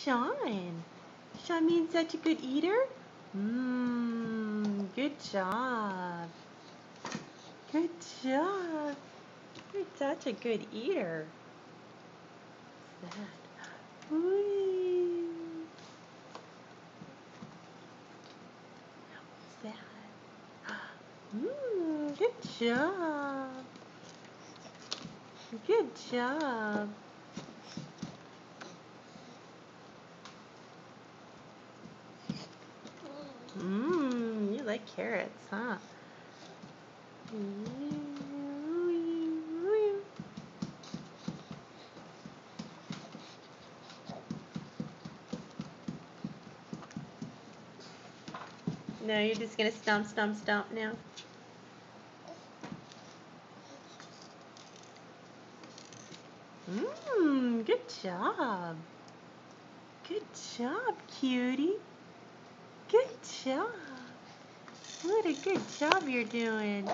Sean. Sean being such a good eater? Good job. Good job. You're such a good eater. What's that? Whee. What's that? Good job. Good job. You like carrots, huh? No, you're just gonna stomp, stomp, stomp now? Good job. Good job, cutie. Good job. What a good job you're doing.